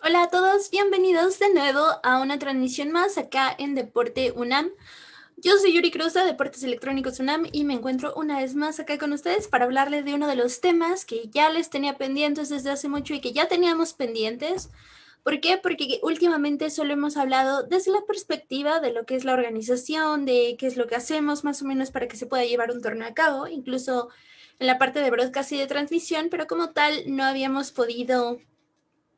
Hola a todos, bienvenidos de nuevo a una transmisión más acá en Deporte UNAM. Yo soy Yuri Cruz de Deportes Electrónicos UNAM y me encuentro una vez más acá con ustedes para hablarles de uno de los temas que ya les tenía pendientes desde hace mucho y que ya teníamos pendientes. ¿Por qué? Porque últimamente solo hemos hablado desde la perspectiva de lo que es la organización, de qué es lo que hacemos más o menos para que se pueda llevar un torneo a cabo, incluso en la parte de broadcast y de transmisión, pero como tal no habíamos podido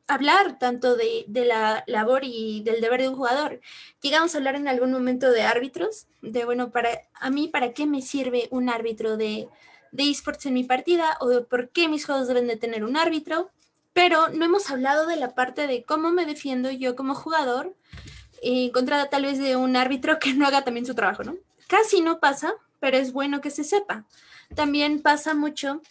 hablar tanto de la labor y del deber de un jugador. Llegamos a hablar en algún momento de árbitros, de bueno, a mí, ¿para qué me sirve un árbitro de esports en mi partida? O de por qué mis juegos deben de tener un árbitro. Pero no hemos hablado de la parte de cómo me defiendo yo como jugador contra tal vez de un árbitro que no haga también su trabajo, ¿no? Casi no pasa, pero es bueno que se sepa. También pasa mucho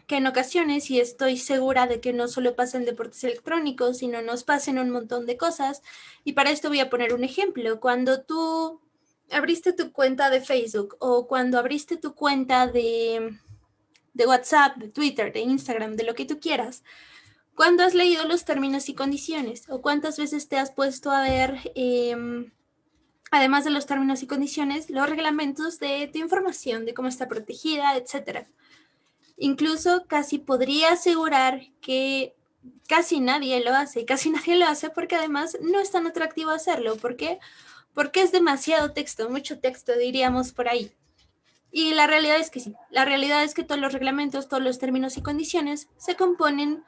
que en ocasiones, y estoy segura de que no solo pasa en deportes electrónicos, sino nos pasa en un montón de cosas, y para esto voy a poner un ejemplo. Cuando tú abriste tu cuenta de Facebook o cuando abriste tu cuenta de WhatsApp, de Twitter, de Instagram, de lo que tú quieras, ¿cuándo has leído los términos y condiciones? ¿O cuántas veces te has puesto a ver, además de los términos y condiciones, los reglamentos de tu información, de cómo está protegida, etcétera? Incluso casi podría asegurar que casi nadie lo hace. Casi nadie lo hace porque además no es tan atractivo hacerlo. ¿Por qué? Porque es demasiado texto, mucho texto, diríamos por ahí. Y la realidad es que sí. La realidad es que todos los reglamentos, todos los términos y condiciones se componen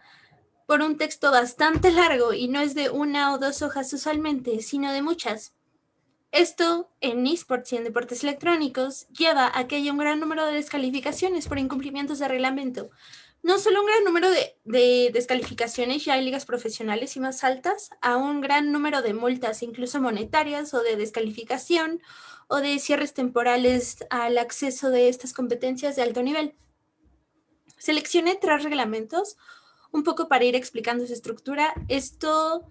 por un texto bastante largo y no es de una o dos hojas usualmente, sino de muchas. Esto, en esports y en deportes electrónicos, lleva a que haya un gran número de descalificaciones por incumplimientos de reglamento. No solo un gran número de descalificaciones, ya hay ligas profesionales y más altas, a un gran número de multas, incluso monetarias, o de descalificación, o de cierres temporales al acceso de estas competencias de alto nivel. Seleccioné 3 reglamentos, un poco para ir explicando su estructura. Esto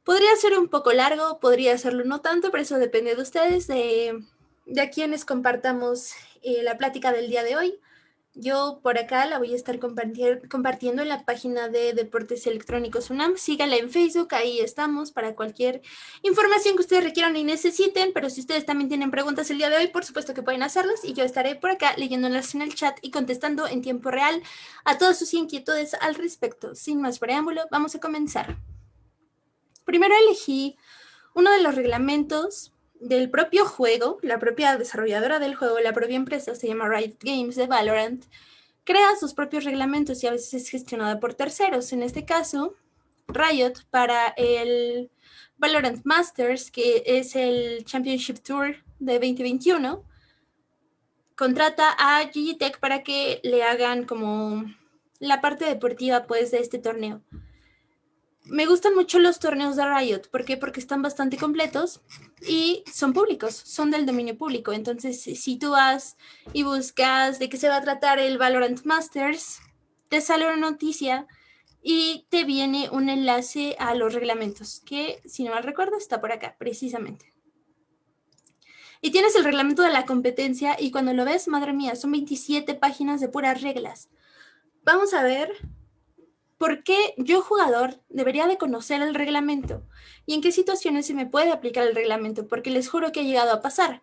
podría ser un poco largo, podría hacerlo no tanto, pero eso depende de ustedes, de a quienes compartamos la plática del día de hoy. Yo por acá la voy a estar compartiendo en la página de Deportes Electrónicos UNAM. Síganla en Facebook, ahí estamos para cualquier información que ustedes requieran y necesiten, pero si ustedes también tienen preguntas el día de hoy, por supuesto que pueden hacerlas y yo estaré por acá leyéndolas en el chat y contestando en tiempo real a todas sus inquietudes al respecto. Sin más preámbulo, vamos a comenzar. Primero elegí uno de los reglamentos del propio juego, la propia desarrolladora del juego, la propia empresa, se llama Riot Games de Valorant, crea sus propios reglamentos y a veces es gestionada por terceros. En este caso, Riot para el Valorant Masters, que es el Championship Tour de 2021, contrata a Gigitech para que le hagan como la parte deportiva pues de este torneo. Me gustan mucho los torneos de Riot. ¿Por qué? Porque están bastante completos y son públicos, son del dominio público. Entonces, si tú vas y buscas de qué se va a tratar el Valorant Masters, te sale una noticia y te viene un enlace a los reglamentos, que si no mal recuerdo está por acá, precisamente. Y tienes el reglamento de la competencia y cuando lo ves, madre mía, son 27 páginas de puras reglas. Vamos a ver ¿por qué yo, jugador, debería de conocer el reglamento? ¿Y en qué situaciones se me puede aplicar el reglamento? Porque les juro que ha llegado a pasar.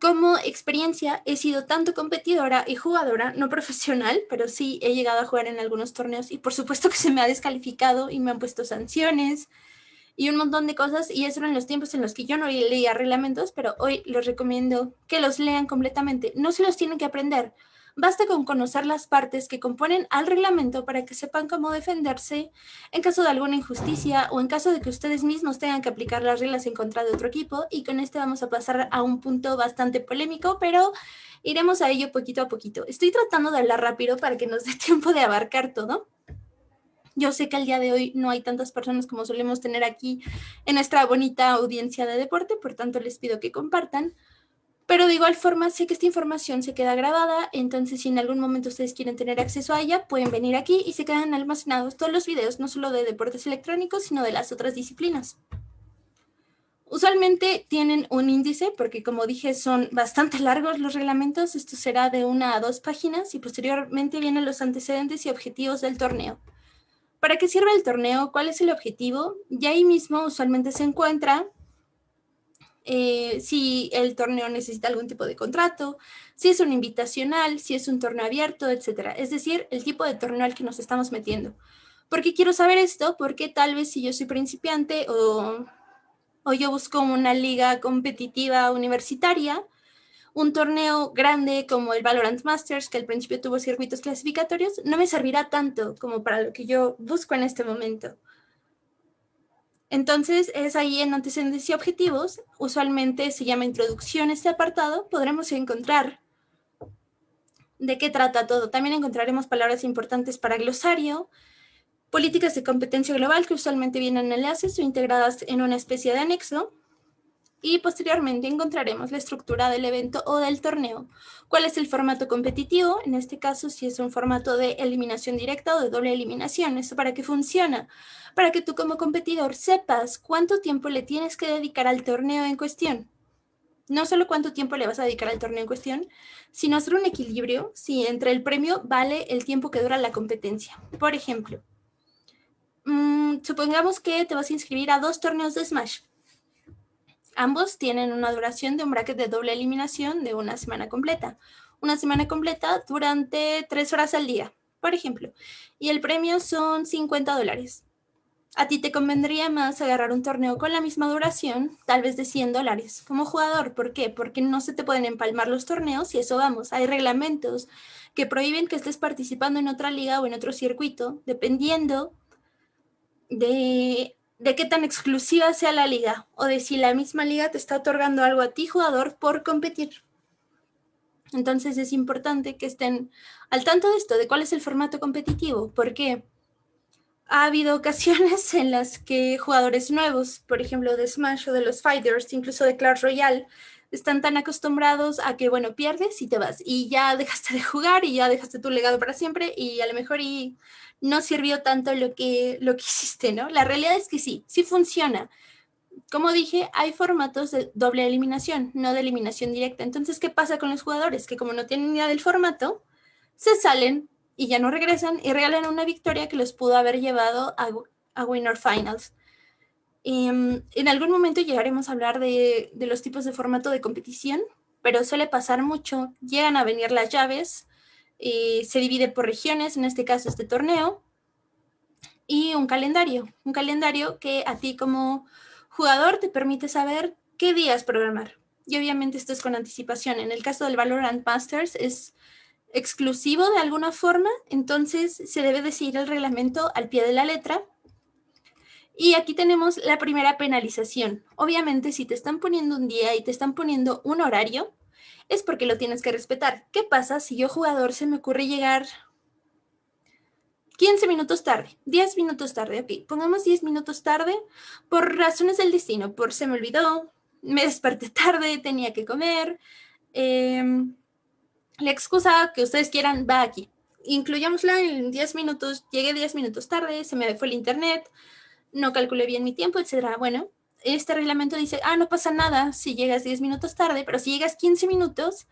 Como experiencia, he sido tanto competidora y jugadora, no profesional, pero sí he llegado a jugar en algunos torneos y por supuesto que se me ha descalificado y me han puesto sanciones y un montón de cosas y eso eran los tiempos en los que yo no leía reglamentos, pero hoy les recomiendo que los lean completamente. No se los tienen que aprender. Basta con conocer las partes que componen al reglamento para que sepan cómo defenderse en caso de alguna injusticia o en caso de que ustedes mismos tengan que aplicar las reglas en contra de otro equipo. Y con este vamos a pasar a un punto bastante polémico, pero iremos a ello poquito a poquito. Estoy tratando de hablar rápido para que nos dé tiempo de abarcar todo. Yo sé que al día de hoy no hay tantas personas como solemos tener aquí en nuestra bonita audiencia de deporte, por tanto les pido que compartan. Pero de igual forma, sé que esta información se queda grabada, entonces si en algún momento ustedes quieren tener acceso a ella, pueden venir aquí y se quedan almacenados todos los videos, no solo de deportes electrónicos, sino de las otras disciplinas. Usualmente tienen un índice, porque como dije, son bastante largos los reglamentos. Esto será de 1 a 2 páginas y posteriormente vienen los antecedentes y objetivos del torneo. ¿Para qué sirve el torneo? ¿Cuál es el objetivo? Y ahí mismo usualmente se encuentra si el torneo necesita algún tipo de contrato, si es un invitacional, si es un torneo abierto, etc. Es decir, el tipo de torneo al que nos estamos metiendo. ¿Por qué quiero saber esto? Porque tal vez si yo soy principiante o yo busco una liga competitiva universitaria, un torneo grande como el Valorant Masters, que al principio tuvo circuitos clasificatorios, no me servirá tanto como para lo que yo busco en este momento. Entonces, es ahí en antecedentes y objetivos, usualmente se llama introducción este apartado, podremos encontrar de qué trata todo. También encontraremos palabras importantes para glosario, políticas de competencia global que usualmente vienen en enlaces o integradas en una especie de anexo, y posteriormente encontraremos la estructura del evento o del torneo. ¿Cuál es el formato competitivo? En este caso, si es un formato de eliminación directa o de doble eliminación. ¿Esto para qué funciona? Para que tú como competidor sepas cuánto tiempo le tienes que dedicar al torneo en cuestión. No solo cuánto tiempo le vas a dedicar al torneo en cuestión, sino hacer un equilibrio si entre el premio vale el tiempo que dura la competencia. Por ejemplo, supongamos que te vas a inscribir a 2 torneos de Smash. Ambos tienen una duración de un bracket de doble eliminación de una semana completa. Una semana completa durante 3 horas al día, por ejemplo. Y el premio son $50. A ti te convendría más agarrar un torneo con la misma duración, tal vez de $100 como jugador. ¿Por qué? Porque no se te pueden empalmar los torneos y eso vamos. Hay reglamentos que prohíben que estés participando en otra liga o en otro circuito, dependiendo de qué tan exclusiva sea la liga o de si la misma liga te está otorgando algo a ti, jugador, por competir. Entonces es importante que estén al tanto de esto, de cuál es el formato competitivo, porque ha habido ocasiones en las que jugadores nuevos, por ejemplo de Smash o de los Fighters, incluso de Clash Royale, están tan acostumbrados a que, bueno, pierdes y te vas y ya dejaste de jugar y ya dejaste tu legado para siempre y a lo mejor y no sirvió tanto lo que hiciste, ¿no? La realidad es que sí funciona. Como dije, hay formatos de doble eliminación, no de eliminación directa. Entonces, ¿qué pasa con los jugadores? Que como no tienen idea del formato, se salen y ya no regresan y regalan una victoria que los pudo haber llevado a Winner Finals. En algún momento llegaremos a hablar de los tipos de formato de competición, pero suele pasar mucho. Llegan a venir las llaves, se divide por regiones, en este caso este torneo, y un calendario que a ti como jugador te permite saber qué días programar. Y obviamente esto es con anticipación. En el caso del Valorant Masters es exclusivo de alguna forma, entonces se debe de seguir el reglamento al pie de la letra. Y aquí tenemos la primera penalización. Obviamente, si te están poniendo un día y te están poniendo un horario, es porque lo tienes que respetar. ¿Qué pasa si yo, jugador, se me ocurre llegar 15 minutos tarde, 10 minutos tarde? Ok, pongamos 10 minutos tarde por razones del destino, por se me olvidó, me desperté tarde, tenía que comer. La excusa que ustedes quieran va aquí. Incluyámosla en 10 minutos, llegué 10 minutos tarde, se me fue el internet, no calculé bien mi tiempo, etc. Bueno, este reglamento dice, no pasa nada si llegas 10 minutos tarde, pero si llegas 15 minutos,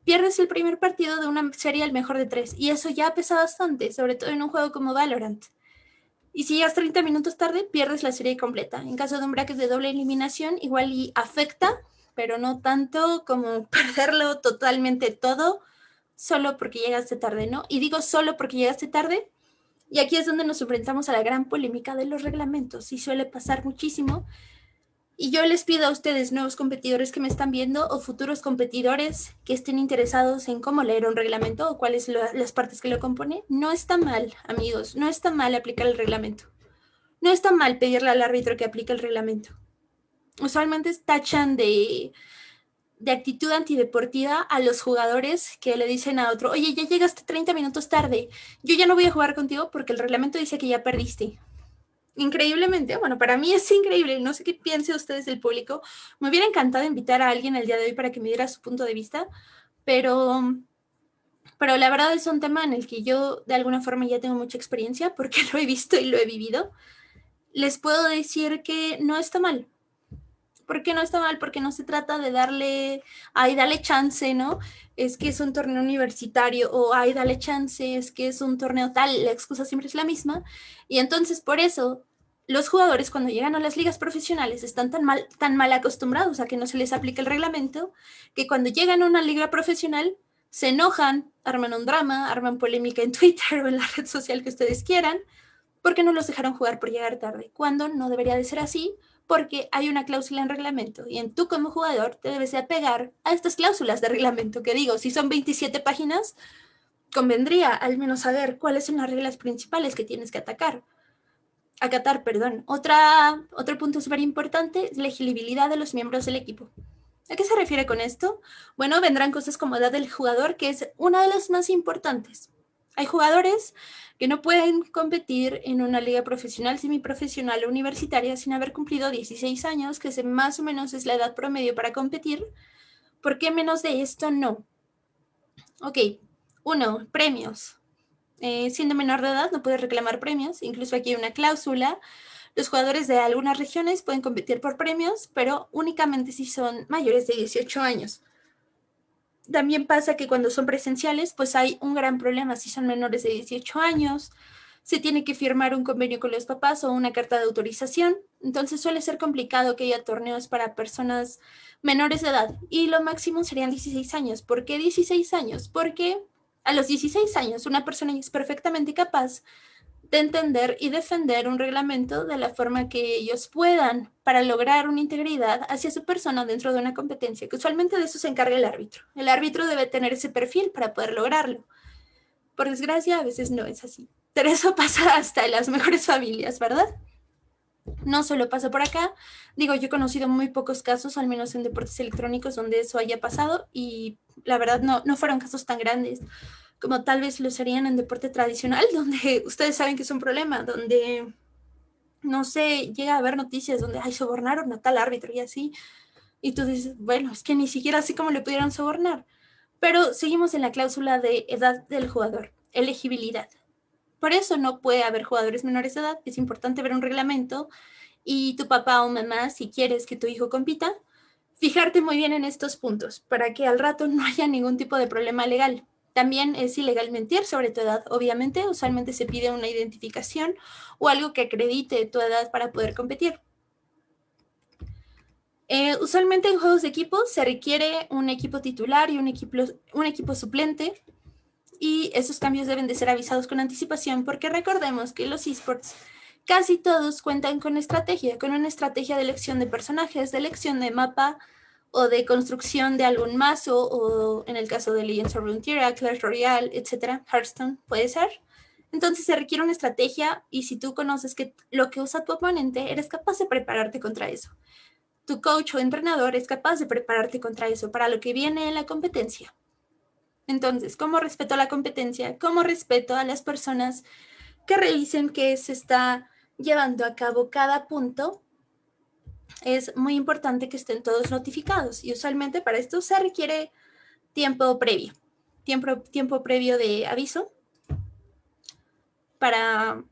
pierdes el primer partido de una serie al mejor de 3. Y eso ya pesa bastante, sobre todo en un juego como Valorant. Y si llegas 30 minutos tarde, pierdes la serie completa. En caso de un bracket de doble eliminación, igual y afecta, pero no tanto como perderlo totalmente todo solo porque llegaste tarde, ¿no? Y digo solo porque llegaste tarde, y aquí es donde nos enfrentamos a la gran polémica de los reglamentos, y suele pasar muchísimo. Y yo les pido a ustedes, nuevos competidores que me están viendo, o futuros competidores que estén interesados en cómo leer un reglamento o cuáles las partes que lo componen, no está mal, amigos, no está mal aplicar el reglamento. No está mal pedirle al árbitro que aplique el reglamento. Usualmente tachan de actitud antideportiva a los jugadores que le dicen a otro, oye, ya llegaste 30 minutos tarde, yo ya no voy a jugar contigo porque el reglamento dice que ya perdiste. Increíblemente, bueno, para mí es increíble, no sé qué piense ustedes del público. Me hubiera encantado invitar a alguien el día de hoy para que me diera su punto de vista, pero la verdad es un tema en el que yo de alguna forma ya tengo mucha experiencia porque lo he visto y lo he vivido. Les puedo decir que no está mal. ¿Por qué no está mal? Porque no se trata de darle, ay, dale chance, ¿no? Es que es un torneo universitario, o ay, dale chance, es que es un torneo tal, la excusa siempre es la misma. Y entonces por eso los jugadores cuando llegan a las ligas profesionales están tan mal acostumbrados a que no se les aplique el reglamento, que cuando llegan a una liga profesional se enojan, arman un drama, arman polémica en Twitter o en la red social que ustedes quieran, porque no los dejaron jugar por llegar tarde, cuando no debería de ser así, porque hay una cláusula en reglamento y tú como jugador te debes de apegar a estas cláusulas de reglamento, que digo, si son 27 páginas, convendría al menos saber cuáles son las reglas principales que tienes que acatar. Otro punto súper importante es la elegibilidad de los miembros del equipo. ¿A qué se refiere con esto? Bueno, vendrán cosas como edad del jugador, que es una de las más importantes. Hay jugadores que no pueden competir en una liga profesional, semiprofesional o universitaria sin haber cumplido 16 años, que más o menos es la edad promedio para competir. ¿Por qué menos de esto no? Ok, 1, premios. Siendo menor de edad no puedes reclamar premios, incluso aquí hay una cláusula. Los jugadores de algunas regiones pueden competir por premios, pero únicamente si son mayores de 18 años. También pasa que cuando son presenciales, pues hay un gran problema. Si son menores de 18 años, se tiene que firmar un convenio con los papás o una carta de autorización. Entonces suele ser complicado que haya torneos para personas menores de edad. Y lo máximo serían 16 años. ¿Por qué 16 años? Porque a los 16 años una persona es perfectamente capaz de entender y defender un reglamento de la forma que ellos puedan para lograr una integridad hacia su persona dentro de una competencia, que usualmente de eso se encarga el árbitro. El árbitro debe tener ese perfil para poder lograrlo. Por desgracia, a veces no es así. Pero eso pasa hasta en las mejores familias, ¿verdad? No solo pasa por acá. Digo, yo he conocido muy pocos casos, al menos en deportes electrónicos, donde eso haya pasado y la verdad no fueron casos tan grandes como tal vez lo serían en deporte tradicional, donde ustedes saben que es un problema, donde, no sé, llega a haber noticias donde, ay, sobornaron a tal árbitro y así, y tú dices, bueno, es que ni siquiera así como le pudieron sobornar. Pero seguimos en la cláusula de edad del jugador, elegibilidad. Por eso no puede haber jugadores menores de edad, es importante ver un reglamento y tu papá o mamá, si quieres que tu hijo compita, fijarte muy bien en estos puntos para que al rato no haya ningún tipo de problema legal. También es ilegal mentir sobre tu edad, obviamente. Usualmente se pide una identificación o algo que acredite tu edad para poder competir. Usualmente en juegos de equipo se requiere un equipo titular y un equipo suplente, y esos cambios deben de ser avisados con anticipación porque recordemos que los esports casi todos cuentan con una estrategia de elección de personajes, de elección de mapa o de construcción de algún mazo, o en el caso de Legends of Runeterra, Clash Royale, etcétera, Hearthstone puede ser. Entonces se requiere una estrategia y si tú conoces que lo que usa tu oponente, eres capaz de prepararte contra eso. Tu coach o entrenador es capaz de prepararte contra eso para lo que viene en la competencia. Entonces, ¿cómo respeto a la competencia? ¿Cómo respeto a las personas que revisen que se está llevando a cabo cada punto? Es muy importante que estén todos notificados y usualmente para esto se requiere tiempo previo de aviso para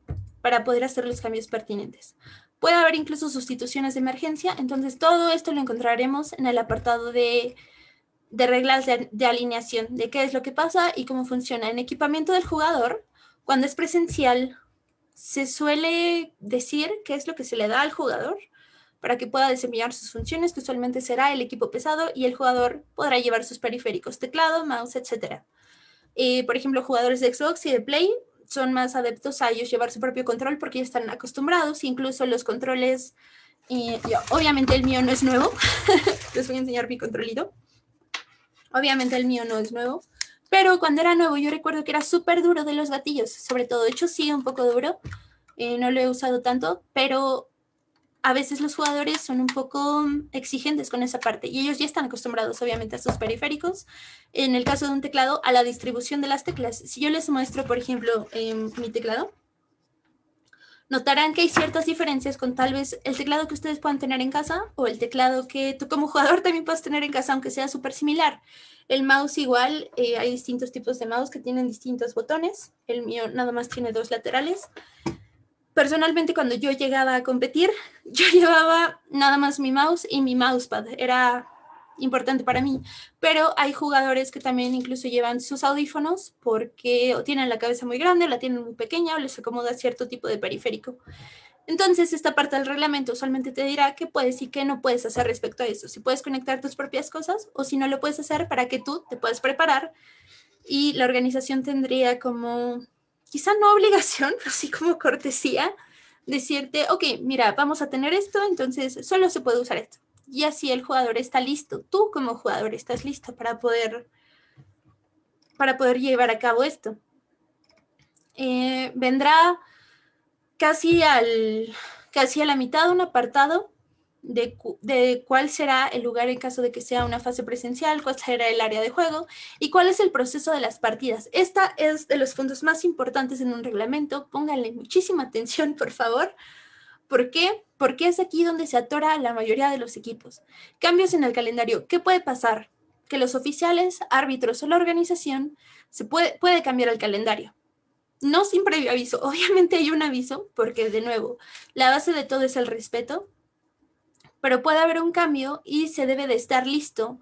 poder hacer los cambios pertinentes. Puede haber incluso sustituciones de emergencia, entonces todo esto lo encontraremos en el apartado de reglas de alineación, de qué es lo que pasa y cómo funciona. En equipamiento del jugador, cuando es presencial, se suele decir qué es lo que se le da al jugador para que pueda desempeñar sus funciones, que usualmente será el equipo pesado, y el jugador podrá llevar sus periféricos, teclado, mouse, etc. Por ejemplo, jugadores de Xbox y de Play son más adeptos a ellos llevar su propio control porque ya están acostumbrados, incluso los controles, obviamente el mío no es nuevo, les voy a enseñar mi controlito. Obviamente el mío no es nuevo, pero cuando era nuevo yo recuerdo que era súper duro de los gatillos, sobre todo, de hecho sí, un poco duro, no lo he usado tanto, pero a veces los jugadores son un poco exigentes con esa parte y ellos ya están acostumbrados obviamente a sus periféricos. En el caso de un teclado, a la distribución de las teclas. Si yo les muestro, por ejemplo, mi teclado, notarán que hay ciertas diferencias con tal vez el teclado que ustedes puedan tener en casa o el teclado que tú como jugador también puedas tener en casa, aunque sea súper similar. El mouse igual, hay distintos tipos de mouse que tienen distintos botones. El mío nada más tiene 2 laterales. Personalmente, cuando yo llegaba a competir, yo llevaba nada más mi mouse y mi mousepad. Era importante para mí. Pero hay jugadores que también incluso llevan sus audífonos porque o tienen la cabeza muy grande, o la tienen muy pequeña, o les acomoda cierto tipo de periférico. Entonces, esta parte del reglamento usualmente te dirá qué puedes y qué no puedes hacer respecto a eso. Si puedes conectar tus propias cosas o si no lo puedes hacer para que tú te puedas preparar y la organización tendría como, quizá no obligación, pero sí como cortesía, decirte, ok, mira, vamos a tener esto, entonces solo se puede usar esto. Y así el jugador está listo, tú como jugador estás listo para poder llevar a cabo esto. Vendrá casi a la mitad un apartado de cuál será el lugar en caso de que sea una fase presencial, cuál será el área de juego y cuál es el proceso de las partidas. Esta es de los puntos más importantes en un reglamento. Pónganle muchísima atención, por favor. ¿Por qué? Porque es aquí donde se atora la mayoría de los equipos. Cambios en el calendario. ¿Qué puede pasar? Que los oficiales, árbitros o la organización puede cambiar el calendario. No sin previo aviso. Obviamente hay un aviso porque, de nuevo, la base de todo es el respeto, pero puede haber un cambio y se debe de estar listo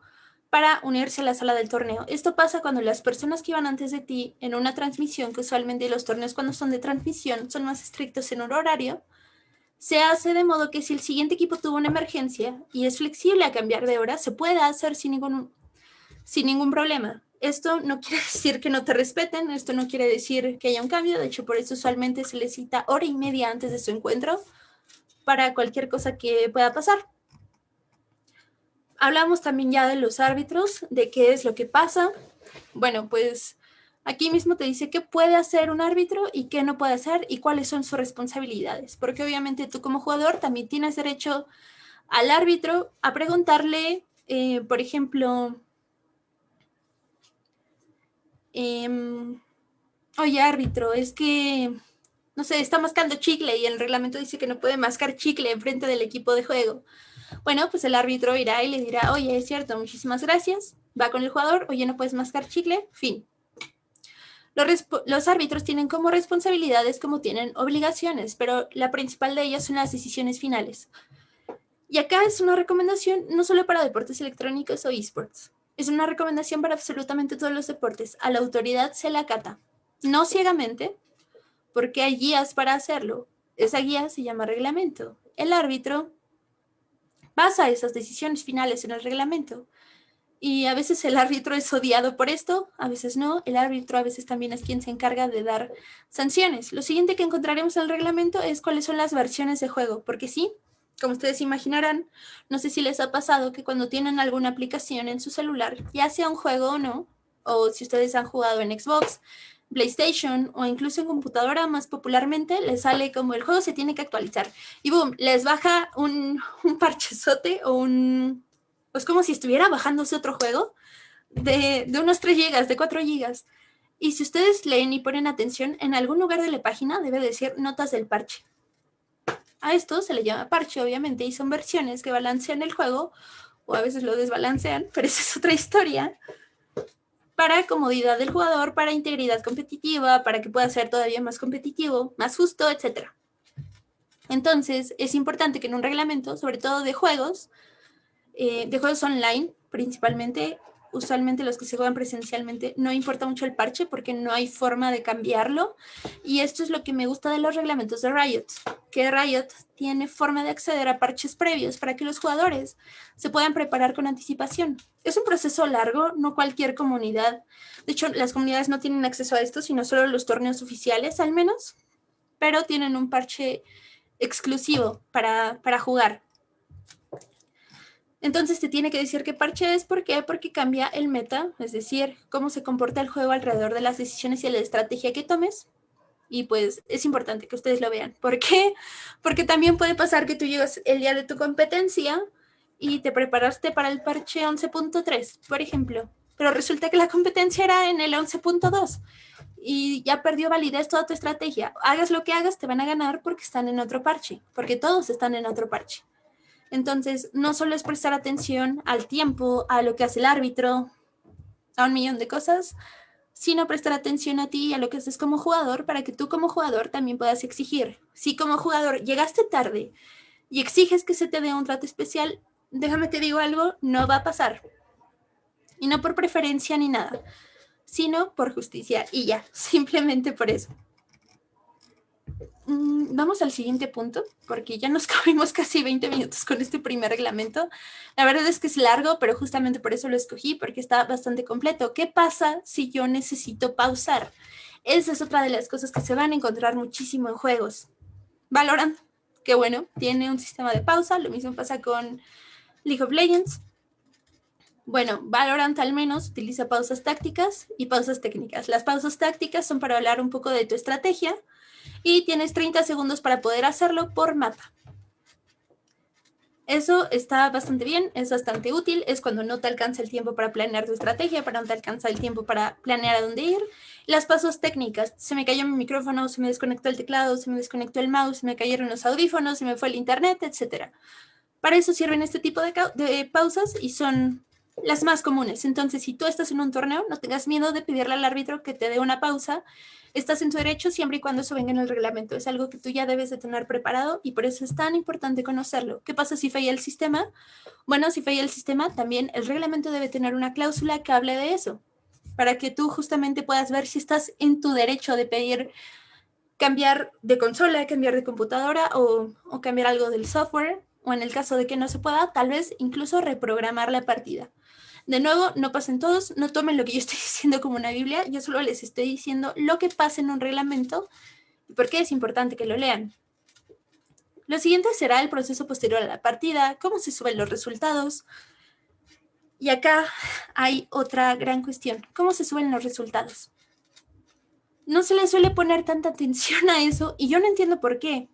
para unirse a la sala del torneo. Esto pasa cuando las personas que iban antes de ti en una transmisión, que usualmente los torneos cuando son de transmisión son más estrictos en un horario, se hace de modo que si el siguiente equipo tuvo una emergencia y es flexible a cambiar de hora, se puede hacer sin ningún problema. Esto no quiere decir que no te respeten, esto no quiere decir que haya un cambio, de hecho por eso usualmente se les cita hora y media antes de su encuentro para cualquier cosa que pueda pasar. Hablamos también ya de los árbitros, de qué es lo que pasa. Bueno, pues aquí mismo te dice qué puede hacer un árbitro y qué no puede hacer y cuáles son sus responsabilidades, porque obviamente tú como jugador también tienes derecho al árbitro a preguntarle, por ejemplo, oye árbitro, es que, no sé, está mascando chicle y el reglamento dice que no puede mascar chicle enfrente del equipo de juego. Bueno, pues el árbitro irá y le dirá, oye, es cierto, muchísimas gracias. Va con el jugador, oye, no puedes mascar chicle, fin. Los árbitros tienen como responsabilidades como tienen obligaciones, pero la principal de ellas son las decisiones finales. Y acá es una recomendación no solo para deportes electrónicos o esports, es una recomendación para absolutamente todos los deportes. A la autoridad se la acata, no ciegamente, porque hay guías para hacerlo. Esa guía se llama reglamento. El árbitro basa esas decisiones finales en el reglamento. Y a veces el árbitro es odiado por esto, a veces no. El árbitro a veces también es quien se encarga de dar sanciones. Lo siguiente que encontraremos en el reglamento es cuáles son las versiones de juego, porque sí, como ustedes imaginarán, no sé si les ha pasado que cuando tienen alguna aplicación en su celular, ya sea un juego o no, o si ustedes han jugado en Xbox, PlayStation o incluso en computadora más popularmente, les sale como el juego se tiene que actualizar. Y boom, les baja un parchezote o pues como si estuviera bajándose otro juego de unos 3 gigas, de 4 gigas. Y si ustedes leen y ponen atención, en algún lugar de la página debe decir notas del parche. A esto se le llama parche, obviamente, y son versiones que balancean el juego, o a veces lo desbalancean, pero esa es otra historia, para comodidad del jugador, para integridad competitiva, para que pueda ser todavía más competitivo, más justo, etc. Entonces, es importante que en un reglamento, sobre todo de juegos online, principalmente, usualmente los que se juegan presencialmente, no importa mucho el parche porque no hay forma de cambiarlo. Y esto es lo que me gusta de los reglamentos de Riot, que Riot tiene forma de acceder a parches previos para que los jugadores se puedan preparar con anticipación. Es un proceso largo, no cualquier comunidad. De hecho, las comunidades no tienen acceso a esto, sino solo los torneos oficiales, al menos, pero tienen un parche exclusivo para jugar. Entonces te tiene que decir qué parche es. ¿Por qué? Porque cambia el meta, es decir, cómo se comporta el juego alrededor de las decisiones y la estrategia que tomes. Y pues es importante que ustedes lo vean. ¿Por qué? Porque también puede pasar que tú llegas el día de tu competencia y te preparaste para el parche 11.3, por ejemplo. Pero resulta que la competencia era en el 11.2 y ya perdió validez toda tu estrategia. Hagas lo que hagas, te van a ganar porque están en otro parche, porque todos están en otro parche. Entonces, no solo es prestar atención al tiempo, a lo que hace el árbitro, a un millón de cosas, sino prestar atención a ti y a lo que haces como jugador para que tú como jugador también puedas exigir. Si como jugador llegaste tarde y exiges que se te dé un trato especial, déjame te digo algo, no va a pasar. Y no por preferencia ni nada, sino por justicia y ya, simplemente por eso. Vamos al siguiente punto, porque ya nos comimos casi 20 minutos con este primer reglamento. La verdad es que es largo, pero justamente por eso lo escogí, porque está bastante completo. ¿Qué pasa si yo necesito pausar? Esa es otra de las cosas que se van a encontrar muchísimo en juegos. Valorant, que bueno, tiene un sistema de pausa, lo mismo pasa con League of Legends. Bueno, Valorant al menos utiliza pausas tácticas y pausas técnicas. Las pausas tácticas son para hablar un poco de tu estrategia y tienes 30 segundos para poder hacerlo por mapa. Eso está bastante bien, es bastante útil, es cuando no te alcanza el tiempo para planear tu estrategia, para no te alcanza el tiempo para planear a dónde ir. Las pausas técnicas, se me cayó mi micrófono, se me desconectó el teclado, se me desconectó el mouse, se me cayeron los audífonos, se me fue el internet, etc. Para eso sirven este tipo de pausas y son las más comunes. Entonces, si tú estás en un torneo, no tengas miedo de pedirle al árbitro que te dé una pausa. Estás en tu derecho siempre y cuando eso venga en el reglamento. Es algo que tú ya debes de tener preparado y por eso es tan importante conocerlo. ¿Qué pasa si falla el sistema? Bueno, si falla el sistema, también el reglamento debe tener una cláusula que hable de eso, para que tú justamente puedas ver si estás en tu derecho de pedir cambiar de consola, cambiar de computadora o cambiar algo del software, o en el caso de que no se pueda, tal vez incluso reprogramar la partida. De nuevo, no pasen todos, no tomen lo que yo estoy diciendo como una Biblia, yo solo les estoy diciendo lo que pasa en un reglamento y por qué es importante que lo lean. Lo siguiente será el proceso posterior a la partida, cómo se suben los resultados. Y acá hay otra gran cuestión, ¿cómo se suben los resultados? No se le suele poner tanta atención a eso y yo no entiendo por qué.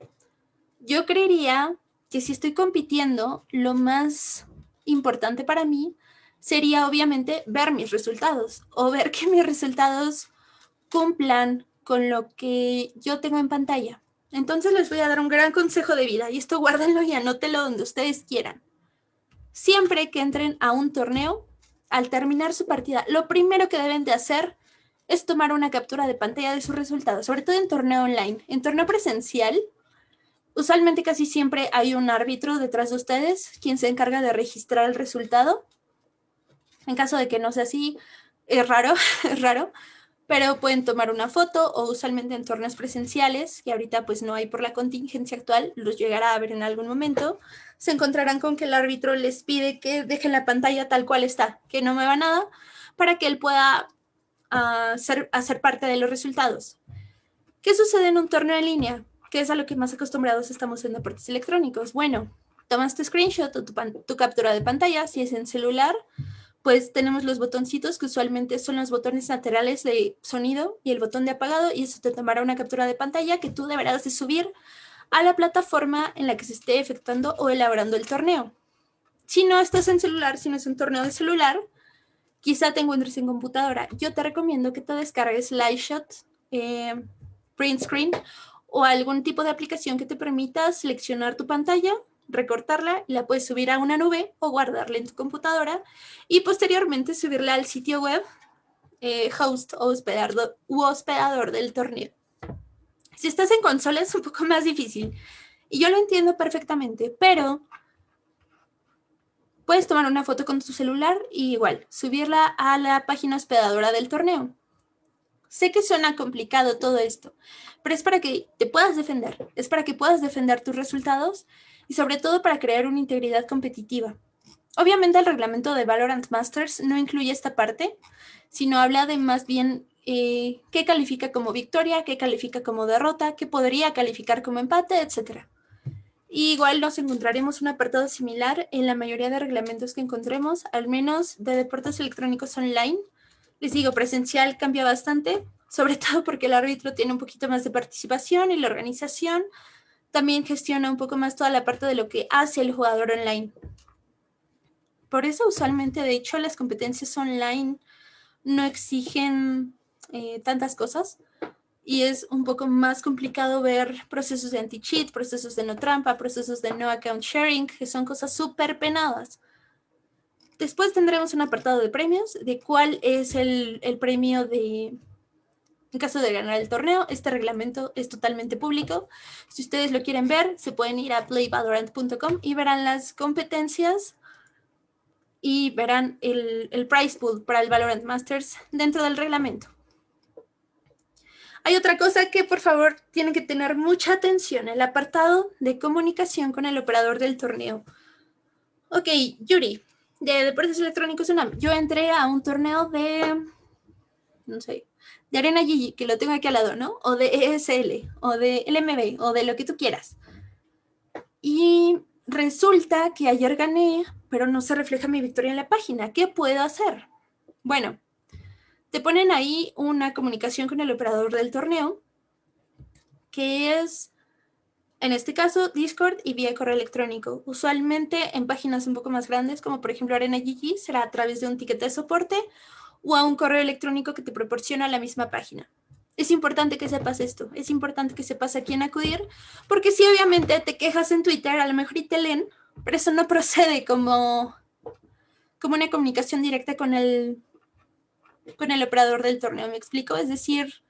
Yo creería que si estoy compitiendo, lo más importante para mí sería obviamente ver mis resultados o ver que mis resultados cumplan con lo que yo tengo en pantalla. Entonces les voy a dar un gran consejo de vida y esto guárdenlo y anótenlo donde ustedes quieran. Siempre que entren a un torneo, al terminar su partida, lo primero que deben de hacer es tomar una captura de pantalla de sus resultados, sobre todo en torneo online. En torneo presencial, usualmente casi siempre hay un árbitro detrás de ustedes quien se encarga de registrar el resultado. En caso de que no sea así, es raro, es raro, pero pueden tomar una foto o usualmente en torneos presenciales, que ahorita pues no hay por la contingencia actual, los llegará a ver en algún momento, se encontrarán con que el árbitro les pide que dejen la pantalla tal cual está, que no mueva nada, para que él pueda hacer parte de los resultados. ¿Qué sucede en un torneo en línea? ¿Qué es a lo que más acostumbrados estamos en deportes electrónicos? Bueno, tomas tu screenshot o tu captura de pantalla, si es en celular, pues tenemos los botoncitos que usualmente son los botones laterales de sonido y el botón de apagado, y eso te tomará una captura de pantalla que tú deberás de subir a la plataforma en la que se esté efectuando o elaborando el torneo. Si no estás en celular, si no es un torneo de celular, quizá te encuentres en computadora. Yo te recomiendo que te descargues Liveshot, Print Screen o algún tipo de aplicación que te permita seleccionar tu pantalla, recortarla y la puedes subir a una nube o guardarla en tu computadora y posteriormente subirla al sitio web host o hospedador del torneo. Si estás en consola es un poco más difícil y yo lo entiendo perfectamente, pero puedes tomar una foto con tu celular y igual subirla a la página hospedadora del torneo. Sé que suena complicado todo esto, pero es para que te puedas defender, es para que puedas defender tus resultados y sobre todo para crear una integridad competitiva. Obviamente el reglamento de Valorant Masters no incluye esta parte, sino habla de más bien qué califica como victoria, qué califica como derrota, qué podría calificar como empate, etc. Y igual nos encontraremos un apartado similar en la mayoría de reglamentos que encontremos, al menos de deportes electrónicos online. Les digo, presencial cambia bastante, sobre todo porque el árbitro tiene un poquito más de participación y la organización también gestiona un poco más toda la parte de lo que hace el jugador online. Por eso usualmente, de hecho, las competencias online no exigen tantas cosas y es un poco más complicado ver procesos de anti-cheat, procesos de no trampa, procesos de no account sharing, que son cosas súper penadas. Después tendremos un apartado de premios, de cuál es el premio de... En caso de ganar el torneo, este reglamento es totalmente público. Si ustedes lo quieren ver, se pueden ir a playvalorant.com y verán las competencias y verán el prize pool para el Valorant Masters dentro del reglamento. Hay otra cosa que, por favor, tienen que tener mucha atención, el apartado de comunicación con el operador del torneo. Ok, Yuri, de Deportes Electrónicos UNAM. Yo entré a un torneo de, no sé, de Arena GG, que lo tengo aquí al lado, ¿no? O de ESL, o de LMB, o de lo que tú quieras. Y resulta que ayer gané, pero no se refleja mi victoria en la página. ¿Qué puedo hacer? Bueno, te ponen ahí una comunicación con el operador del torneo, que es, en este caso, Discord y vía correo electrónico. Usualmente en páginas un poco más grandes, como por ejemplo Arena GG, será a través de un ticket de soporte o a un correo electrónico que te proporciona la misma página. Es importante que sepas esto, es importante que sepas a quién acudir, porque si obviamente te quejas en Twitter, a lo mejor y te leen, pero eso no procede como una comunicación directa con el operador del torneo, ¿me explico? Es decir,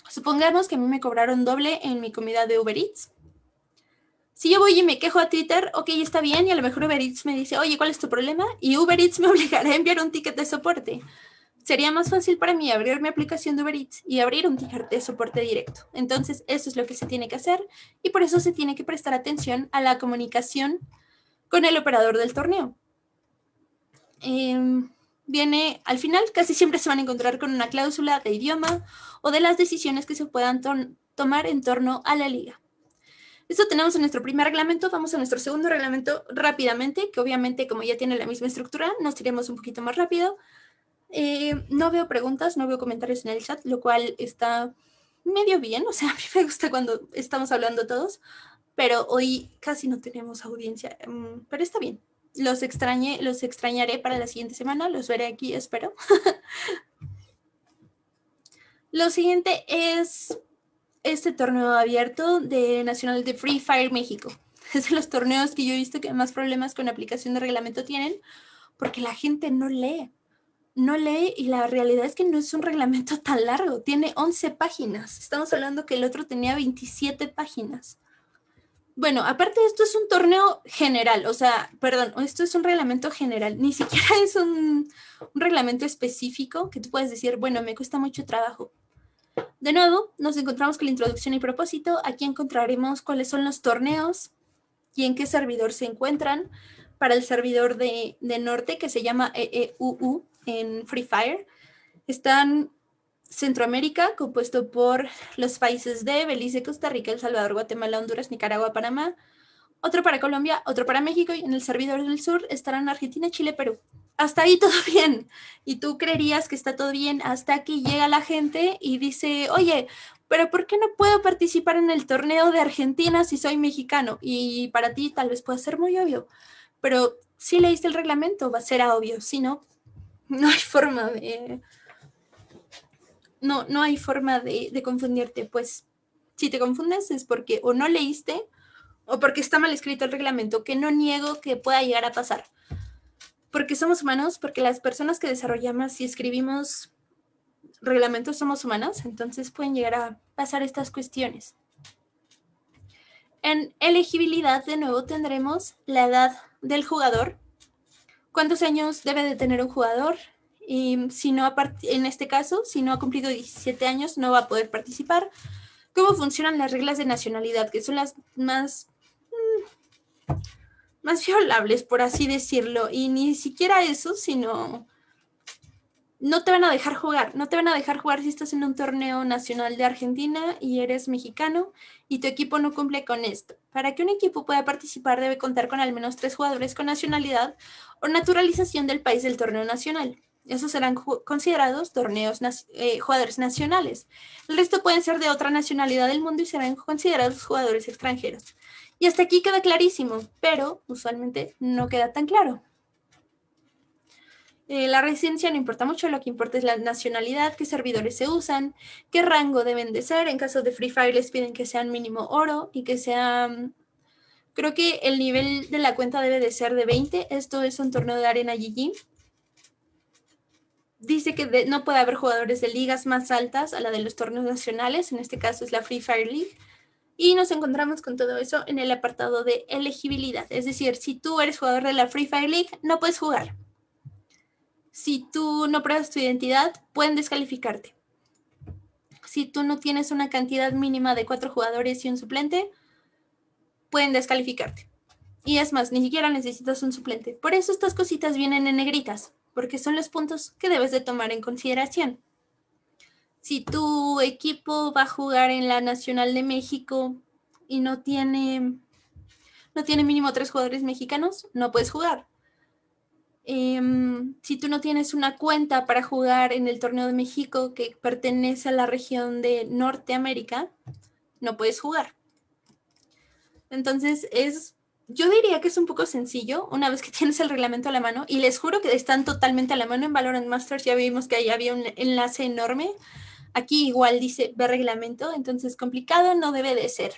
supongamos que a mí me cobraron doble en mi comida de Uber Eats. Si yo voy y me quejo a Twitter, ok, está bien, y a lo mejor Uber Eats me dice, oye, ¿cuál es tu problema? Y Uber Eats me obligará a enviar un ticket de soporte. Sería más fácil para mí abrir mi aplicación de Uber Eats y abrir un ticket de soporte directo. Entonces, eso es lo que se tiene que hacer y por eso se tiene que prestar atención a la comunicación con el operador del torneo. Viene, al final, casi siempre se van a encontrar con una cláusula de idioma o de las decisiones que se puedan tomar en torno a la liga. Esto tenemos en nuestro primer reglamento. Vamos a nuestro segundo reglamento rápidamente, que obviamente, como ya tiene la misma estructura, nos iremos un poquito más rápido. No veo preguntas, no veo comentarios en el chat, lo cual está medio bien. O sea, a mí me gusta cuando estamos hablando todos, pero hoy casi no tenemos audiencia. Pero está bien. Los extrañaré para la siguiente semana. Los veré aquí, espero. Lo siguiente es este torneo abierto de Nacional de Free Fire México. Es de los torneos que yo he visto que más problemas con aplicación de reglamento tienen, porque la gente no lee. No lee y la realidad es que no es un reglamento tan largo. Tiene 11 páginas. Estamos hablando que el otro tenía 27 páginas. Bueno, aparte esto es un torneo general, o sea, perdón, esto es un reglamento general, ni siquiera es un reglamento específico que tú puedes decir, bueno, me cuesta mucho trabajo. De nuevo, nos encontramos con la introducción y propósito. Aquí encontraremos cuáles son los torneos y en qué servidor se encuentran. Para el servidor de norte, que se llama EEUU en Free Fire, están Centroamérica, compuesto por los países de Belice, Costa Rica, El Salvador, Guatemala, Honduras, Nicaragua, Panamá. Otro para Colombia, otro para México, y en el servidor del sur estarán Argentina, Chile, Perú. Hasta ahí todo bien. Y tú creerías que está todo bien hasta que llega la gente y dice, oye, pero ¿por qué no puedo participar en el torneo de Argentina si soy mexicano? Y para ti tal vez pueda ser muy obvio, pero si leíste el reglamento va a ser obvio, si no, no hay forma de... No hay forma de confundirte, pues si te confundes es porque o no leíste o porque está mal escrito el reglamento, que no niego que pueda llegar a pasar. Porque somos humanos, porque las personas que desarrollamos y escribimos reglamentos somos humanos, entonces pueden llegar a pasar estas cuestiones. En elegibilidad, de nuevo, tendremos la edad del jugador. ¿Cuántos años debe de tener un jugador? Y si no, en este caso, si no ha cumplido 17 años, no va a poder participar. ¿Cómo funcionan las reglas de nacionalidad? Que son las más violables, por así decirlo. Y ni siquiera eso, sino... no te van a dejar jugar. No te van a dejar jugar si estás en un torneo nacional de Argentina y eres mexicano y tu equipo no cumple con esto. Para que un equipo pueda participar debe contar con al menos 3 jugadores con nacionalidad o naturalización del país del torneo nacional. Esos serán considerados jugadores nacionales. El resto pueden ser de otra nacionalidad del mundo y serán considerados jugadores extranjeros. Y hasta aquí queda clarísimo, pero usualmente no queda tan claro. La residencia no importa mucho, lo que importa es la nacionalidad, qué servidores se usan, qué rango deben de ser. En caso de Free Fire les piden que sean mínimo oro y que sean Creo que el nivel de la cuenta debe de ser de 20. Esto es un torneo de arena GG. Dice que no puede haber jugadores de ligas más altas a la de los torneos nacionales. En este caso es la Free Fire League. Y nos encontramos con todo eso en el apartado de elegibilidad. Es decir, si tú eres jugador de la Free Fire League, no puedes jugar. Si tú no pruebas tu identidad, pueden descalificarte. Si tú no tienes una cantidad mínima de 4 jugadores y un suplente, pueden descalificarte. Y es más, ni siquiera necesitas un suplente. Por eso estas cositas vienen en negritas, porque son los puntos que debes de tomar en consideración. Si tu equipo va a jugar en la Nacional de México y no tiene mínimo 3 jugadores mexicanos, no puedes jugar. Si tú no tienes una cuenta para jugar en el torneo de México que pertenece a la región de Norteamérica, no puedes jugar. Entonces yo diría que es un poco sencillo una vez que tienes el reglamento a la mano, y les juro que están totalmente a la mano. En Valorant Masters ya vimos que ahí había un enlace enorme. Aquí igual dice ver reglamento, entonces complicado no debe de ser.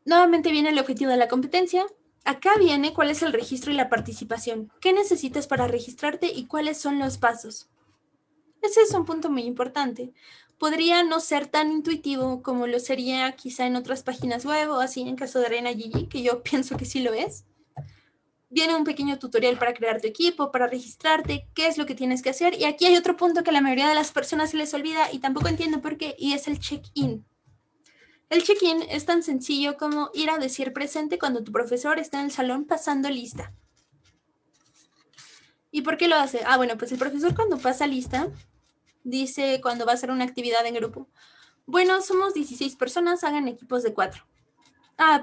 Nuevamente viene el objetivo de la competencia. Acá viene cuál es el registro y la participación. ¿Qué necesitas para registrarte y cuáles son los pasos? Ese es un punto muy importante. Podría no ser tan intuitivo como lo sería quizá en otras páginas web o así en caso de Arena GG, que yo pienso que sí lo es. Viene un pequeño tutorial para crear tu equipo, para registrarte, qué es lo que tienes que hacer. Y aquí hay otro punto que a la mayoría de las personas se les olvida y tampoco entiendo por qué, y es el check-in. El check-in es tan sencillo como ir a decir presente cuando tu profesor está en el salón pasando lista. ¿Y por qué lo hace? Bueno, pues el profesor cuando pasa lista dice cuando va a hacer una actividad en grupo: bueno, somos 16 personas, hagan equipos de 4.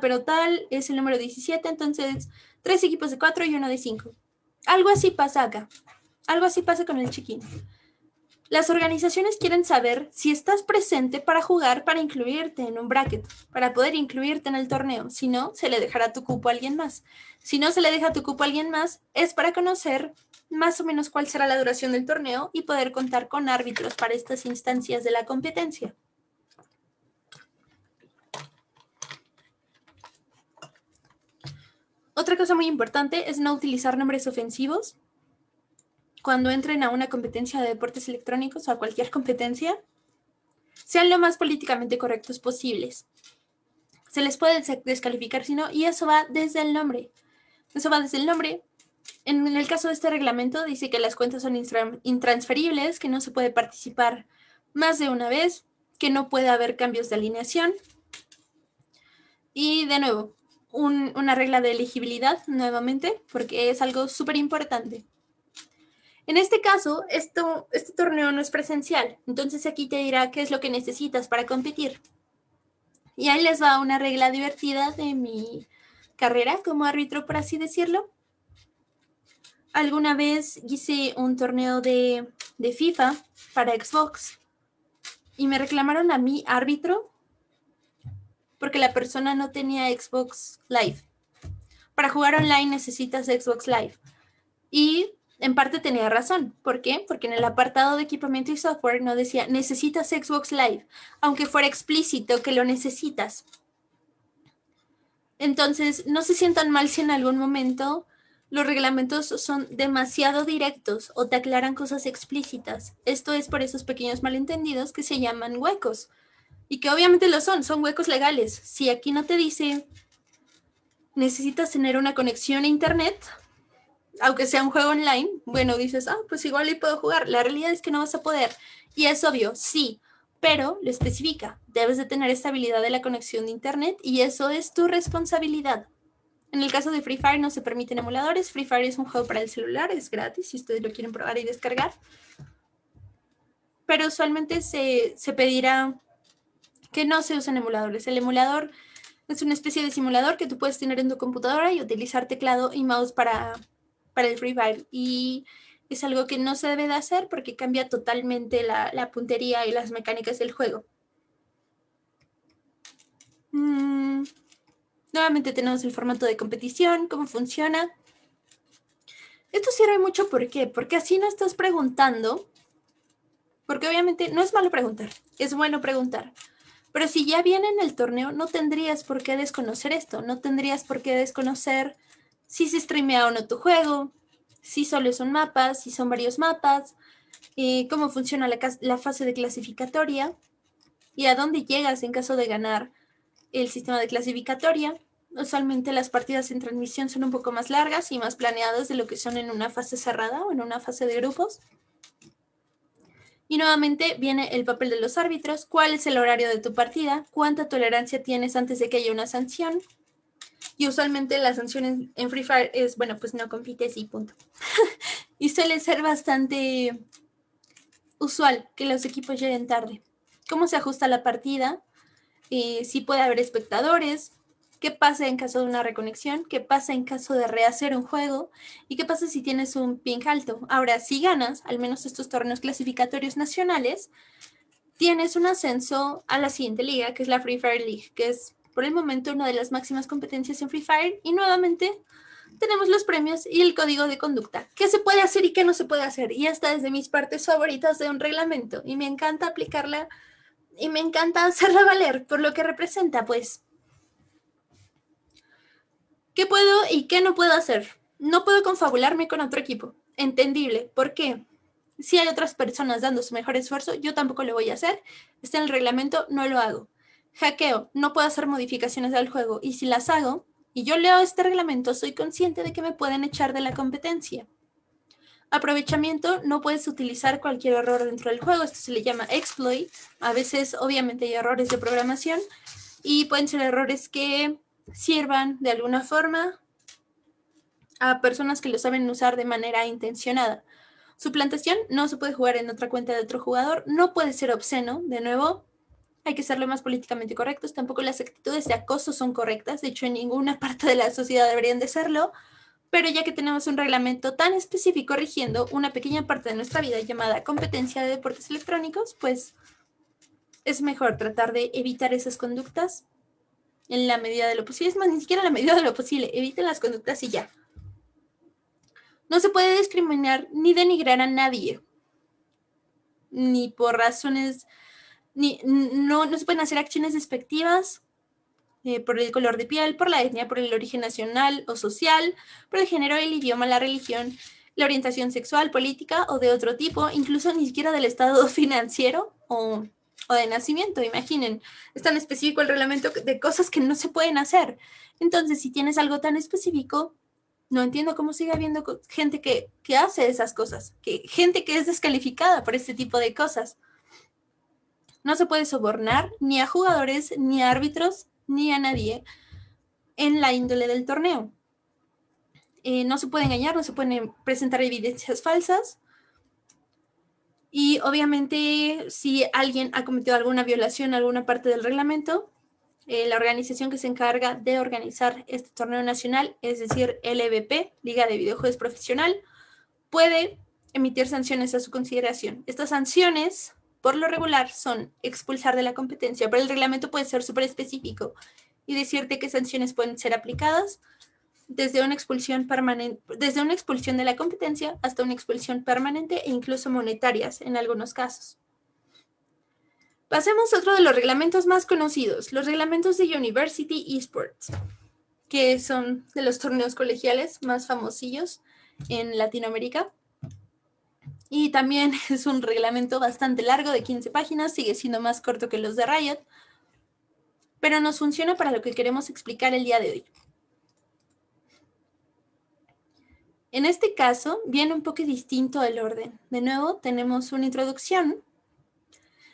Pero tal es el número 17, entonces 3 equipos de 4 y uno de 5. Algo así pasa acá. Algo así pasa con el check-in. Las organizaciones quieren saber si estás presente para jugar, para incluirte en un bracket, para poder incluirte en el torneo. Si no, se le dejará tu cupo a alguien más. Si no se le deja tu cupo a alguien más, es para conocer más o menos cuál será la duración del torneo y poder contar con árbitros para estas instancias de la competencia. Otra cosa muy importante es no utilizar nombres ofensivos cuando entren a una competencia de deportes electrónicos o a cualquier competencia. Sean lo más políticamente correctos posibles. Se les puede descalificar si no, y eso va desde el nombre. Eso va desde el nombre. En el caso de este reglamento dice que las cuentas son intransferibles, que no se puede participar más de una vez, que no puede haber cambios de alineación. Y de nuevo, una regla de elegibilidad nuevamente, porque es algo súper importante. En este caso, este torneo no es presencial, entonces aquí te dirá qué es lo que necesitas para competir. Y ahí les va una regla divertida de mi carrera como árbitro, por así decirlo. Alguna vez hice un torneo de FIFA para Xbox y me reclamaron a mí árbitro porque la persona no tenía Xbox Live. Para jugar online necesitas Xbox Live. Y en parte tenía razón. ¿Por qué? Porque en el apartado de equipamiento y software no decía necesitas Xbox Live, aunque fuera explícito que lo necesitas. Entonces, no se sientan mal si en algún momento los reglamentos son demasiado directos o te aclaran cosas explícitas. Esto es por esos pequeños malentendidos que se llaman huecos. Y que obviamente lo son huecos legales. Si aquí no te dice necesitas tener una conexión a internet, aunque sea un juego online, bueno, dices, pues igual ahí puedo jugar. La realidad es que no vas a poder. Y es obvio, sí, pero lo especifica. Debes de tener estabilidad de la conexión de internet y eso es tu responsabilidad. En el caso de Free Fire no se permiten emuladores. Free Fire es un juego para el celular, es gratis si ustedes lo quieren probar y descargar. Pero usualmente se pedirá que no se usen emuladores. El emulador es una especie de simulador que tú puedes tener en tu computadora y utilizar teclado y mouse para el Free Fire. Y es algo que no se debe de hacer porque cambia totalmente la puntería y las mecánicas del juego. Nuevamente tenemos el formato de competición, cómo funciona. Esto sirve mucho, ¿por qué? Porque así no estás preguntando, porque obviamente no es malo preguntar, es bueno preguntar, Pero si ya viene en el torneo, no tendrías por qué desconocer esto. No tendrías por qué desconocer si se streamea o no tu juego, si solo son mapas, si son varios mapas, cómo funciona la fase de clasificatoria y a dónde llegas en caso de ganar el sistema de clasificatoria. Usualmente las partidas en transmisión son un poco más largas y más planeadas de lo que son en una fase cerrada o en una fase de grupos. Y nuevamente viene el papel de los árbitros, cuál es el horario de tu partida, cuánta tolerancia tienes antes de que haya una sanción. Y usualmente la sanción en Free Fire es, bueno, pues no compites y punto. Y suele ser bastante usual que los equipos lleguen tarde. ¿Cómo se ajusta la partida? Si puede haber espectadores, qué pasa en caso de una reconexión, qué pasa en caso de rehacer un juego y qué pasa si tienes un ping alto. Ahora, si ganas, al menos estos torneos clasificatorios nacionales, tienes un ascenso a la siguiente liga, que es la Free Fire League, que es por el momento una de las máximas competencias en Free Fire. Y nuevamente tenemos los premios y el código de conducta. ¿Qué se puede hacer y qué no se puede hacer? Y esta es de mis partes favoritas de un reglamento y me encanta aplicarla y me encanta hacerla valer por lo que representa, pues. ¿Qué puedo y qué no puedo hacer? No puedo confabularme con otro equipo. Entendible. ¿Por qué? Si hay otras personas dando su mejor esfuerzo, yo tampoco lo voy a hacer. Está en el reglamento, no lo hago. Hackeo, no puedo hacer modificaciones al juego. Y si las hago, y yo leo este reglamento, soy consciente de que me pueden echar de la competencia. Aprovechamiento, no puedes utilizar cualquier error dentro del juego. Esto se le llama exploit. A veces, obviamente, hay errores de programación y pueden ser errores que sirvan de alguna forma a personas que lo saben usar de manera intencionada. Suplantación, no se puede jugar en otra cuenta de otro jugador, no puede ser obsceno, de nuevo, hay que ser lo más políticamente correctos, tampoco las actitudes de acoso son correctas, de hecho en ninguna parte de la sociedad deberían de serlo, pero ya que tenemos un reglamento tan específico rigiendo una pequeña parte de nuestra vida llamada competencia de deportes electrónicos, pues es mejor tratar de evitar esas conductas en la medida de lo posible, es más, ni siquiera en la medida de lo posible, eviten las conductas y ya. No se puede discriminar ni denigrar a nadie, ni por razones, no se pueden hacer acciones despectivas por el color de piel, por la etnia, por el origen nacional o social, por el género, el idioma, la religión, la orientación sexual, política o de otro tipo, incluso ni siquiera del estado financiero o de nacimiento. Imaginen, es tan específico el reglamento de cosas que no se pueden hacer. Entonces, si tienes algo tan específico, no entiendo cómo sigue habiendo gente que hace esas cosas, gente que es descalificada por este tipo de cosas. No se puede sobornar ni a jugadores, ni a árbitros, ni a nadie en la índole del torneo. No se puede engañar, no se pueden presentar evidencias falsas. Y obviamente, si alguien ha cometido alguna violación a alguna parte del reglamento, la organización que se encarga de organizar este torneo nacional, es decir, LVP, Liga de Videojuegos Profesional, puede emitir sanciones a su consideración. Estas sanciones, por lo regular, son expulsar de la competencia, pero el reglamento puede ser súper específico y decirte qué sanciones pueden ser aplicadas desde una expulsión permanente, desde una expulsión de la competencia hasta una expulsión permanente e incluso monetarias en algunos casos. Pasemos a otro de los reglamentos más conocidos, los reglamentos de University Esports, que son de los torneos colegiales más famosillos en Latinoamérica. Y también es un reglamento bastante largo de 15 páginas, sigue siendo más corto que los de Riot, pero nos funciona para lo que queremos explicar el día de hoy. En este caso, viene un poco distinto el orden. De nuevo, tenemos una introducción.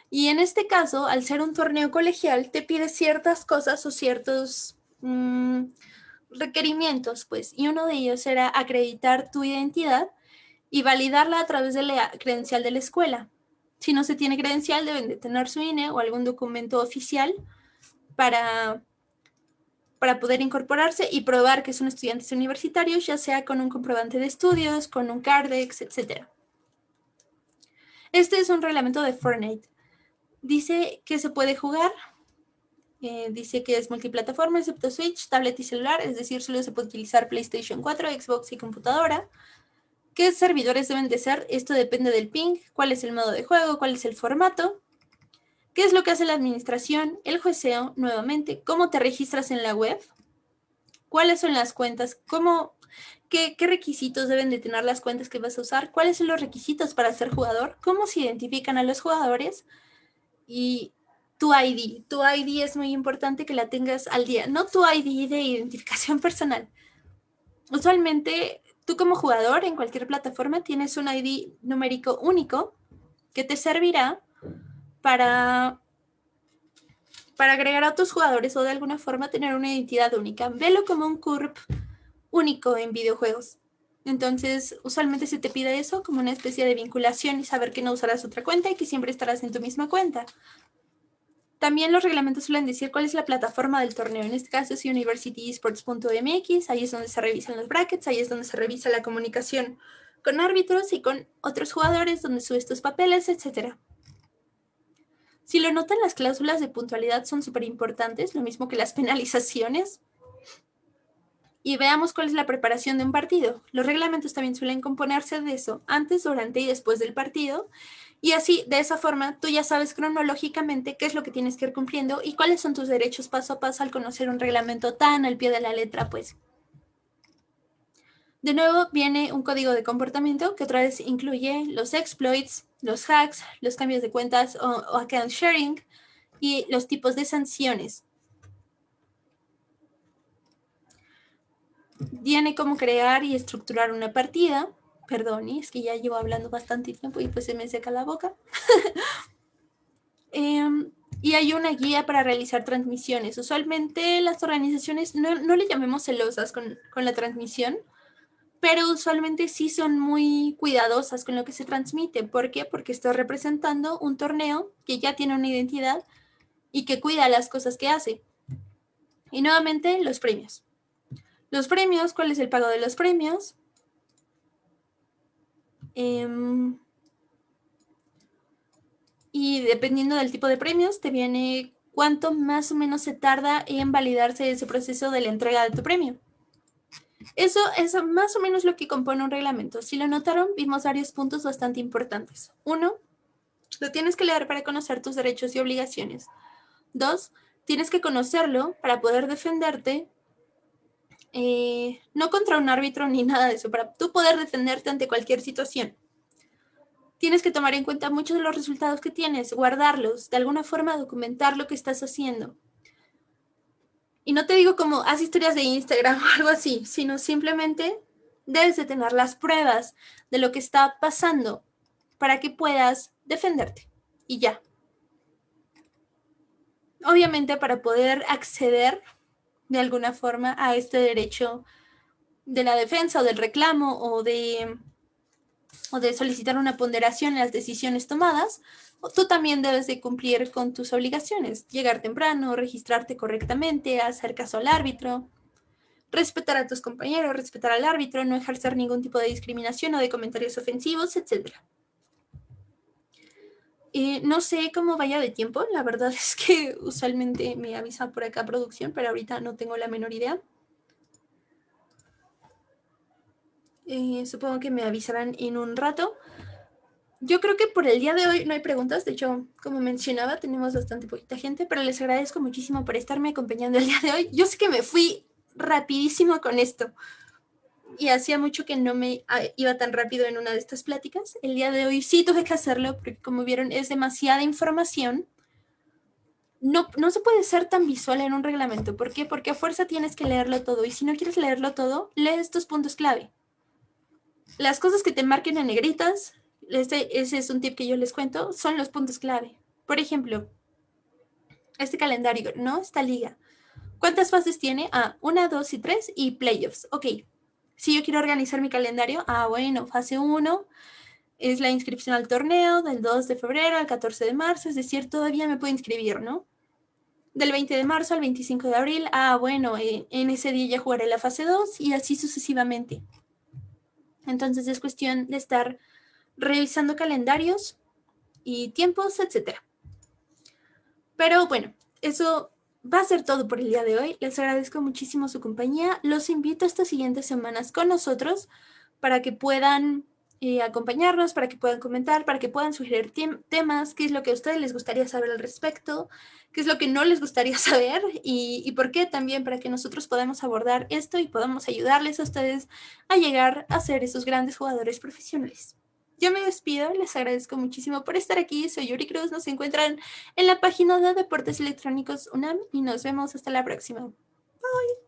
Y en este caso, al ser un torneo colegial, te pide ciertas cosas o ciertos requerimientos, pues. Y uno de ellos era acreditar tu identidad y validarla a través de la credencial de la escuela. Si no se tiene credencial, deben de tener su INE o algún documento oficial para poder incorporarse y probar que son estudiantes universitarios, ya sea con un comprobante de estudios, con un Cardex, etc. Este es un reglamento de Fortnite. Dice que se puede jugar, dice que es multiplataforma, excepto Switch, tablet y celular, es decir, solo se puede utilizar PlayStation 4, Xbox y computadora. ¿Qué servidores deben de ser? Esto depende del ping, cuál es el modo de juego, cuál es el formato. ¿Qué es lo que hace la administración? El jueceo, nuevamente. ¿Cómo te registras en la web? ¿Cuáles son las cuentas? ¿Qué requisitos deben de tener las cuentas que vas a usar? ¿Cuáles son los requisitos para ser jugador? ¿Cómo se identifican a los jugadores? Y tu ID. Tu ID es muy importante que la tengas al día. No tu ID de identificación personal. Usualmente, tú como jugador en cualquier plataforma tienes un ID numérico único que te servirá para agregar a otros jugadores o de alguna forma tener una identidad única. Velo como un CURP único en videojuegos. Entonces, usualmente se te pide eso como una especie de vinculación y saber que no usarás otra cuenta y que siempre estarás en tu misma cuenta. También los reglamentos suelen decir cuál es la plataforma del torneo. En este caso es universityesports.mx, ahí es donde se revisan los brackets, ahí es donde se revisa la comunicación con árbitros y con otros jugadores, donde subes tus papeles, etc. Si lo notan, las cláusulas de puntualidad son súper importantes, lo mismo que las penalizaciones. Y veamos cuál es la preparación de un partido. Los reglamentos también suelen componerse de eso, antes, durante y después del partido. Y así, de esa forma, tú ya sabes cronológicamente qué es lo que tienes que ir cumpliendo y cuáles son tus derechos paso a paso al conocer un reglamento tan al pie de la letra, pues. De nuevo, viene un código de comportamiento que otra vez incluye los exploits, los hacks, los cambios de cuentas o account sharing y los tipos de sanciones. Viene cómo crear y estructurar una partida. Perdón, es que ya llevo hablando bastante tiempo y pues se me seca la boca. Y hay una guía para realizar transmisiones. Usualmente las organizaciones no le llamemos celosas con la transmisión, pero usualmente sí son muy cuidadosas con lo que se transmite. ¿Por qué? Porque está representando un torneo que ya tiene una identidad y que cuida las cosas que hace. Y nuevamente, los premios. Los premios, ¿cuál es el pago de los premios? Y dependiendo del tipo de premios, te viene cuánto más o menos se tarda en validarse ese proceso de la entrega de tu premio. Eso es más o menos lo que compone un reglamento. Si lo notaron, vimos varios puntos bastante importantes. 1, lo tienes que leer para conocer tus derechos y obligaciones. 2, tienes que conocerlo para poder defenderte, no contra un árbitro ni nada de eso, para tú poder defenderte ante cualquier situación. Tienes que tomar en cuenta muchos de los resultados que tienes, guardarlos, de alguna forma documentar lo que estás haciendo. Y no te digo como haz historias de Instagram o algo así, sino simplemente debes de tener las pruebas de lo que está pasando para que puedas defenderte. Y ya. Obviamente para poder acceder de alguna forma a este derecho de la defensa o del reclamo o de solicitar una ponderación en las decisiones tomadas, tú también debes de cumplir con tus obligaciones, llegar temprano, registrarte correctamente, hacer caso al árbitro, respetar a tus compañeros, respetar al árbitro, no ejercer ningún tipo de discriminación o de comentarios ofensivos, etc. No sé cómo vaya de tiempo, la verdad es que usualmente me avisa por acá producción, pero ahorita no tengo la menor idea. Supongo que me avisarán en un rato. Yo creo que por el día de hoy no hay preguntas. De hecho, como mencionaba, tenemos bastante poquita gente, pero les agradezco muchísimo por estarme acompañando el día de hoy. Yo sé que me fui rapidísimo con esto y hacía mucho que no me iba tan rápido en una de estas pláticas. El día de hoy sí tuve que hacerlo porque, como vieron, es demasiada información. No se puede ser tan visual en un reglamento. ¿Por qué? Porque a fuerza tienes que leerlo todo y si no quieres leerlo todo, lee estos puntos clave. Las cosas que te marquen en negritas, ese es un tip que yo les cuento, son los puntos clave. Por ejemplo, este calendario, ¿no? Esta liga. ¿Cuántas fases tiene? 1, 2 y 3 y playoffs. Ok. Si yo quiero organizar mi calendario, bueno, fase 1 es la inscripción al torneo del 2 de febrero al 14 de marzo, es decir, todavía me puedo inscribir, ¿no? Del 20 de marzo al 25 de abril, bueno, en ese día ya jugaré la fase 2 y así sucesivamente. Entonces es cuestión de estar revisando calendarios y tiempos, etc. Pero bueno, eso va a ser todo por el día de hoy. Les agradezco muchísimo su compañía. Los invito estas siguientes semanas con nosotros para que puedan acompañarnos, para que puedan comentar, para que puedan sugerir temas, qué es lo que a ustedes les gustaría saber al respecto, qué es lo que no les gustaría saber y por qué también, para que nosotros podamos abordar esto y podamos ayudarles a ustedes a llegar a ser esos grandes jugadores profesionales. Yo me despido, les agradezco muchísimo por estar aquí. Soy Yuri Cruz, nos encuentran en la página de Deportes Electrónicos UNAM y nos vemos hasta la próxima. Bye.